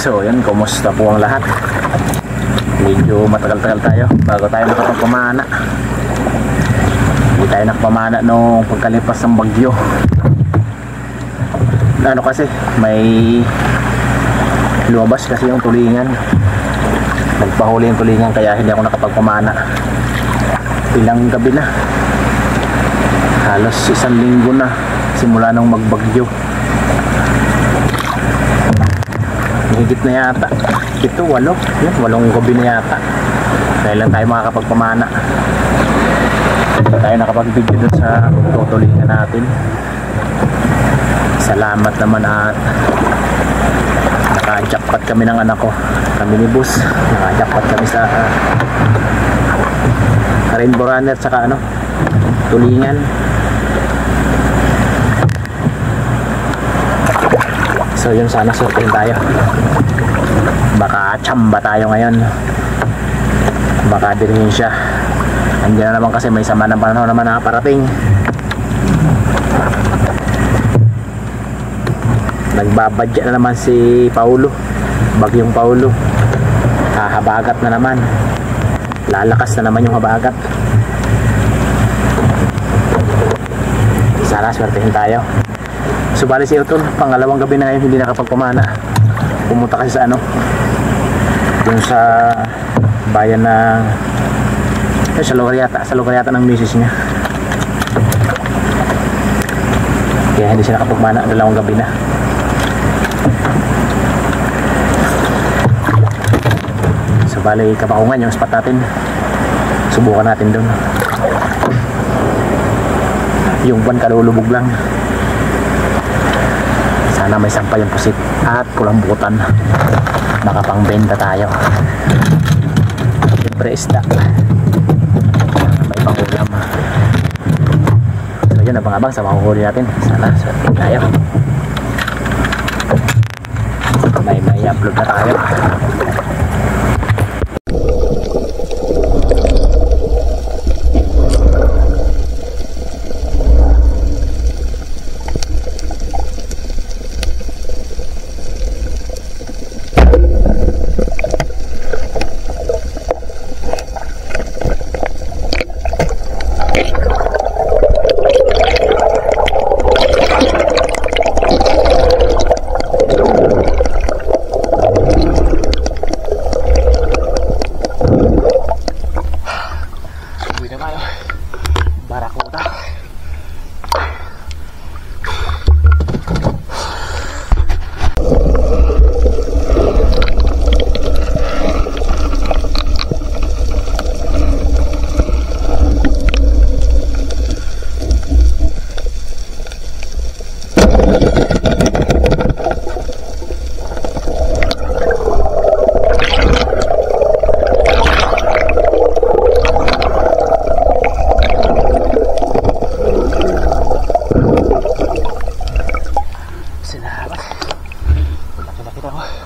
So yun, kumusta po ang lahat? Medyo matagal-tagal tayo bago tayo nakapagpamana. Hindi tayo nakapamana nung pagkalipas ng bagyo. Ano kasi, may lumabas kasi yung tulingan. Nagpahuli yung tulingan kaya hindi ako nakapagpamana. Ilang gabi na, halos 1 linggo na simula nung magbagyo. Higit na yata. Ito, 8. Yun, 8 gabi na yata. Dahil lang tayo makakapagpamana. Hindi tayo nakapag-video dun sa tutulingan natin. Salamat naman at naka-jackpot kami ng anak ko. Kami ni Boss. Naka-jackpot kami sa Rainbow Runner saka tulingan. So yun, sana surtin tayo. Baka tsamba tayo ngayon. Baka din siya. Andiyan na naman kasi may sama ng panahon naman nakaparating. Nagbabadya na naman si Paulo. Bagyong Paulo. Habagat na naman. Lalakas na naman yung habagat. Sana swertehin tayo. Subali si Utol, pangalawang gabi na ngayon hindi nakapagpamana. Pumunta kasi sa dun sa bayan na sa lugar yata ng misis niya. Kaya hindi siya nakapagpamana, 2 gabi na. Subali Kabakungan yung spot natin. Subukan natin dun. Yung buwan kalulubog lang. Sana may sampay yung pusit at kulambutan. Makapangbenta tayo. Siyempre isda. May pangulam. So yun, abang-abang sa mahuhuli natin. Sana swerte tayo. May upload na tayo.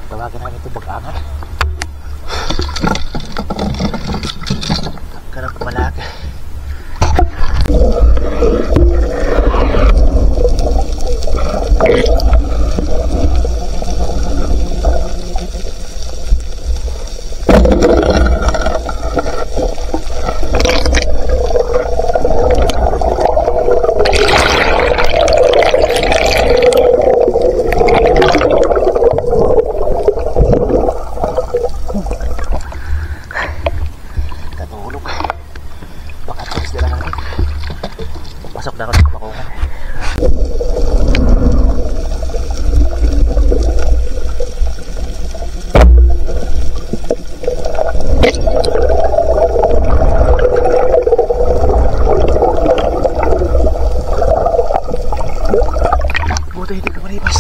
Tawagan namin ito bag-angat. Karang kumalaki. Pasok na ako sa Kabakungan. Buti hindi ka maripas.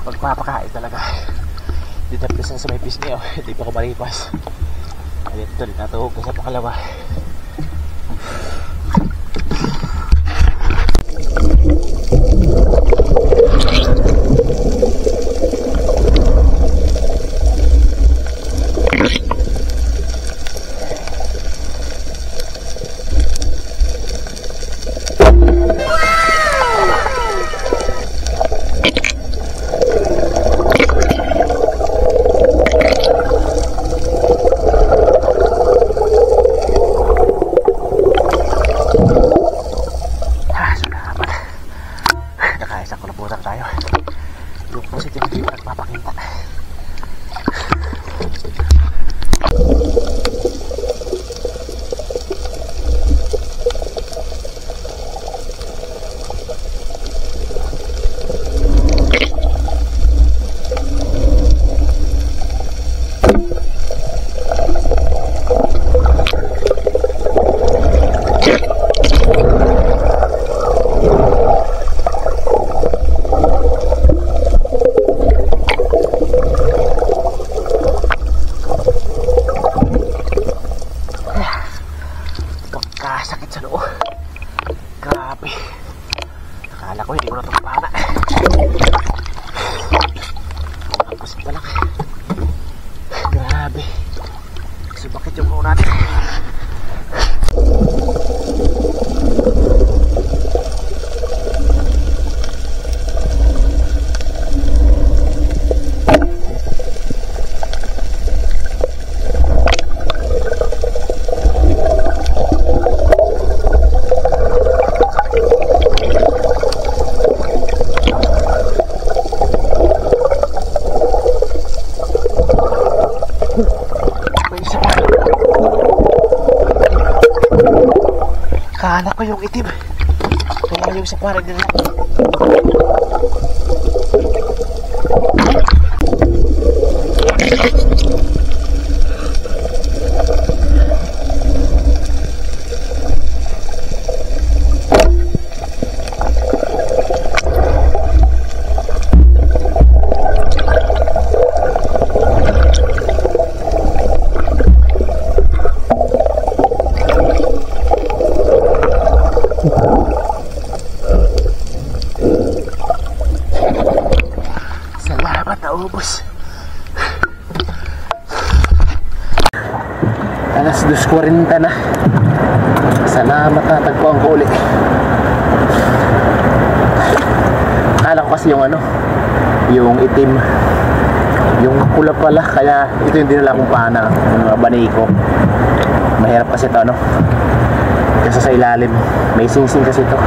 Magpapakain talaga. Dito sa may pisngi, hindi pa ako maripas. Ito, natuhog ka sa pangalawa. Kahanap ko yung itim. Kaya yung sa parang nila. Ubus. Alas 2:40 na. Salamat na tagpuan ko ulit. Akala ko kasi yung ano, yung itim, yung pula pala, kaya ito yung dinala kong pana, yung baniko. Mahirap kasi ito ano, kasi sa ilalim may singsing kasi ito.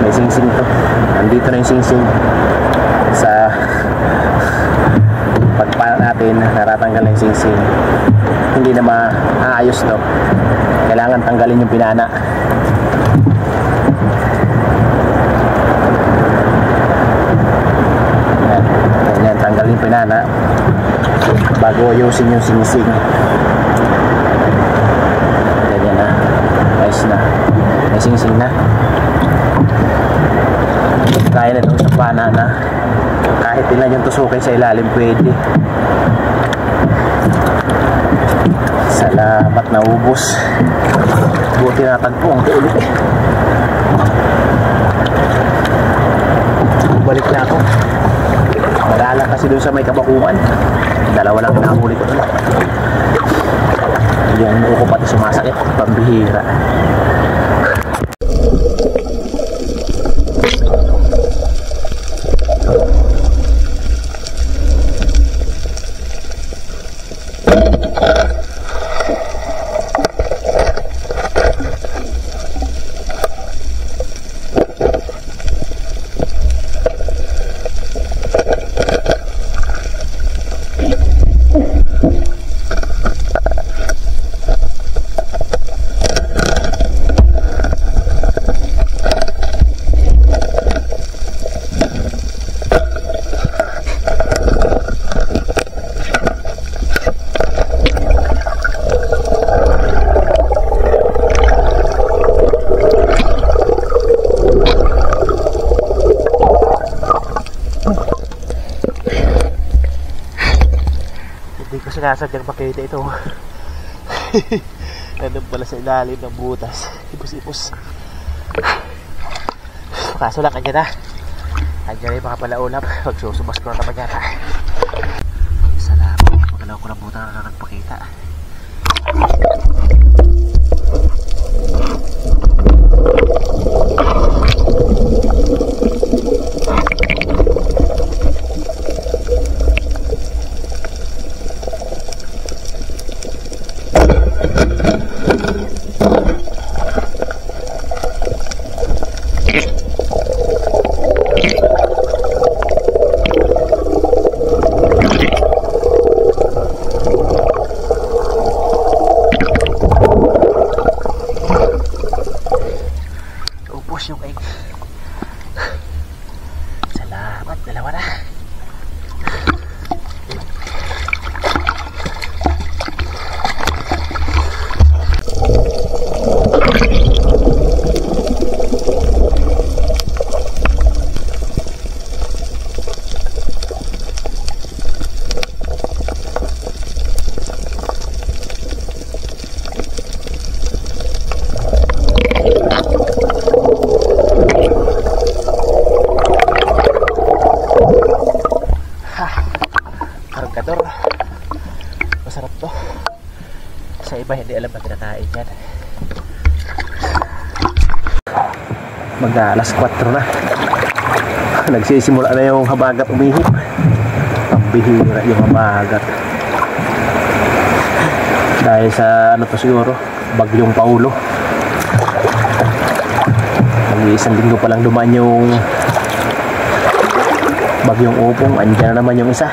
May singsing to. Nandito na yung singsing. Sa pagpala natin, natatanggal na yung singsing. Hindi na maayos to. Kailangan tanggalin yung pinana. Yan, tanggalin yung pinana bago ayusin yung singsing. Ganyan na. Ayos na. May singsing na. Kaya na itong sa pana na kahit ilan yung tusukin sa ilalim pwede. Salamat na ubos. Buti natagpo ang ulit. Balik na ako. Madala kasi doon sa may kabakuan. Dalawa lang nahuli ko doon. Yung uko pati sumasakit. Pambihira. Hindi ko sinasadyang makita ito. Nandun pala sa ilalim ng butas. Ipos-ipos. Kaso lang kanya na. Kanya na yung mga palaulap. Magsusubas ko na naman yata. Salamat. Magalaw ko na buta na nagpakita. Yung egg. Salamat, dalawa na. Masarap to. Sa iba hindi alam na tinatayin yan. Mag-alas 4 na. Nagsisimula na yung habagat umihip. Pambihira yung habagat. Dahil sa ano to siguro, bagyong Paulo. Mag-iisang linggo pa lang dumaan yung bagyong Upong. Andiyan na naman yung isa.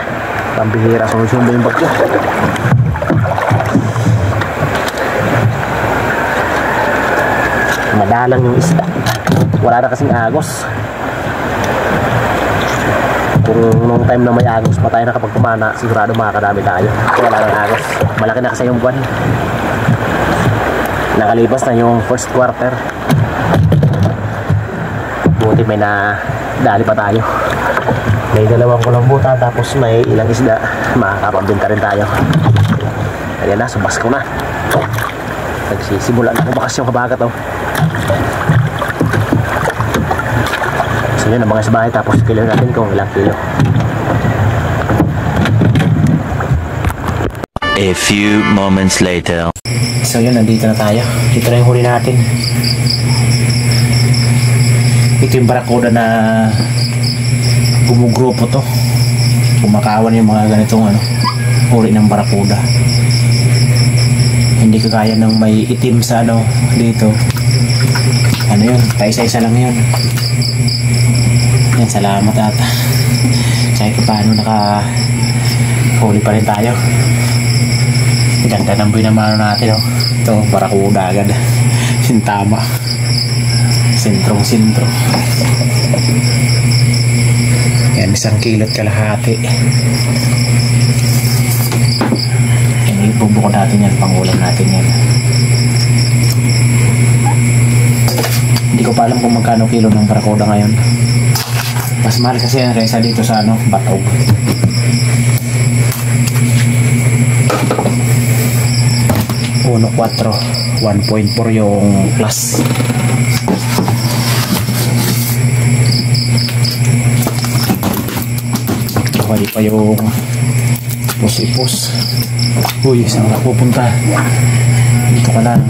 Pambihira, sunod-sunod yung bagyo. Madalang yung isda. Wala na kasing agos. Kung nung time na may agos pa tayo nakapagpumana, sigurado makakadami tayo. Wala nang agos. Malaki na kasi yung buwan. Nakalipas na yung first quarter. Buti may na dali pa tayo. May dalawang kulambutan, tapos may ilang isda. Makakapambinta rin tayo. Ayan na, subas ko na. Nagsisimula na kumakas yung habagat oh. So yun ang mga sa bahay, tapos kilo natin kung ilang kilo. A few moments later. So yun, nandito na tayo. Dito na yung huli natin. Ito yung barakuda na gumugrupo to. Kumakawan yung mga ganitong huli ng barakuda. Hindi kagaya ng may itim sa dito. Ano yun, paisa-isa lang yun. Yan, salamat ata. Kahit paano huli pa rin tayo. Ganda ng buhay naman natin oh. Ito, barakuda agad. Sintama. Sintro. Yan, 1 kilo't kalahati. Yan, ibubuko natin yan, pangulam natin yan. Hindi ko pa alam kung magkano kilo ng barakuda ngayon. Mas mahal kasi yan kaysa dito sa Batog. Uno 4, 1.4 yung plus. Okay pa yung ipos. Uy, saan ka pupunta? Dito ka lang.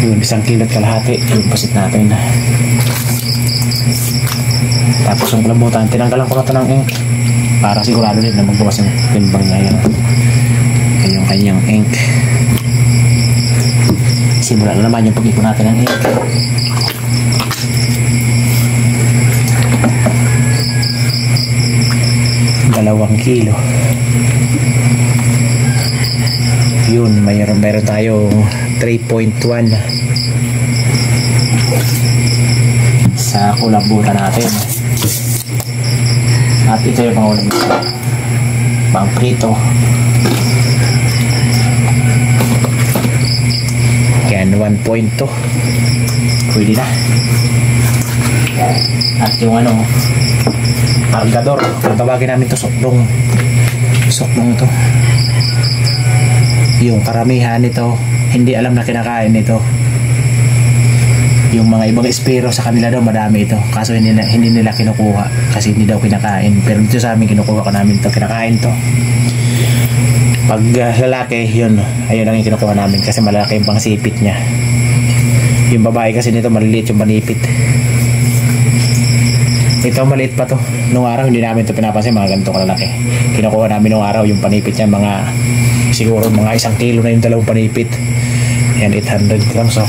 Yun, 1 kilo't kalahati yung pasit natin. Tapos yung kalabutan, tinanggalan ko na ito ng ink para sigurado din na magbukas yung timbang niya. Yan yung kanyang ink. Simula na naman yung pag-ipon natin ng ink. Dalawang kilo. Yun, mayroon tayo 3.1 sa kulabutan natin. At ito yung pangulam nito, pang prito. Yan, 1.2 pwede na. At yung kargador, kung tawagin namin ito sobrang sukmong to. Yung karamihan nito hindi alam na kinakain nito. Yung mga ibang espiro sa kanila daw madami ito, kaso hindi nila kinukuha kasi hindi daw kinakain. Pero dito sa amin kinukuha ka namin to, kinakain to. Pag lalaki, yun, ayun lang yung kinukuha namin kasi malaki yung pangsipit niya. Yung babae kasi nito maliliit yung panipit. Ito maliit pa to. Nung araw hindi namin to pinapansin, mga ganito kalalaki. Kinukuha namin nung araw yung panipit niya, mga siguro mga 1 kilo na yung dalawang panipit. Yan, 800 grams. So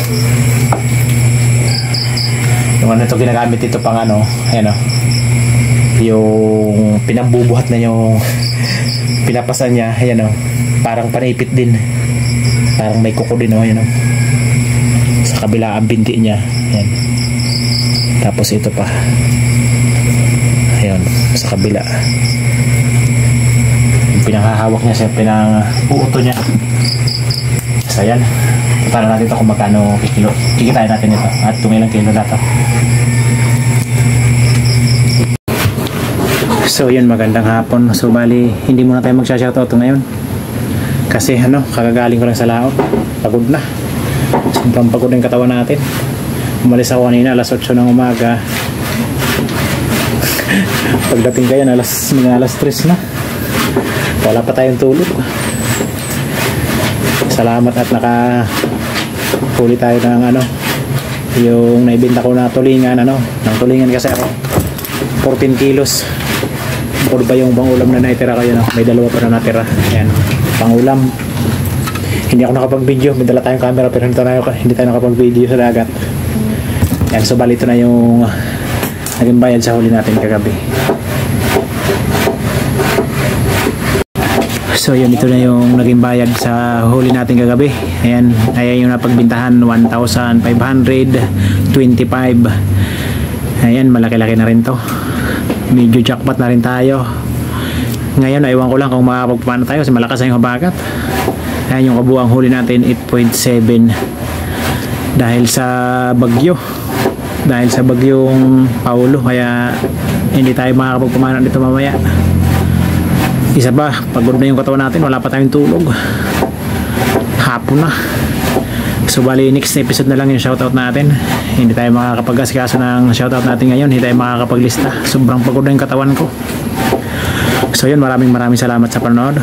yung ano ito ginagamit ito pang ano, ayan o, yung pinambubuhat na yung pinapasan niya, ayan o, parang panipit din, parang may kuko din o, ayan o, sa kabila ang binti niya, ayan. Tapos ito pa, ayan, sa kabila yung pinanghahawak niya, siya pinang-uuto niya. So ayan, para natin ito kung magkano kilo. Kikitain natin ito at kung ilang kilo na ito. So yun, magandang hapon. So bali, hindi muna tayo magsha-shoutout ngayon kasi ano, kakagaling ko lang sa laot. Pagod na, sobrang pagod na yung katawan natin. Umalis ako kanina alas 8 ng umaga. Pagdating kayo alas 3 na, wala pa tayong tulog. Salamat at nakahuli tayo ng ano, yung naibenta ko na tulingan, ano, ng tulingan kasi ako 14 kilos. Bukod ba yung pangulam na naitira kayo, no? May dalawa pa na natira. Ayan, pangulam. Hindi ako nakapag-video, may dala tayong camera pero hindi tayo nakapag-video sa dagat. Ayan, so bali ito na yung naging bayad sa huli natin kagabi. So yun, ito na yung naging bayad sa huli natin kagabi. Ayan, ayan yung napagbintahan, 1,525. Ayan, malaki-laki na rin to. Medyo jackpot na rin tayo. Ngayon, aywan ko lang kung makapagpapano tayo kasi malakas na yung habagat. Ayan yung kabuang huli natin, 8.7. Dahil sa bagyo. Dahil sa bagyong Paulo, kaya hindi tayo makakapagpamana dito mamaya. Isa ba, pagod na yung katawan natin, wala pa tayong tulog. Hapon na. So bali, next episode na lang yung shoutout natin. Hindi tayo makakapag-asikaso ng shoutout natin ngayon, hindi tayo makakapaglista. Sobrang pagod na yung katawan ko. So yun, maraming salamat sa panonood.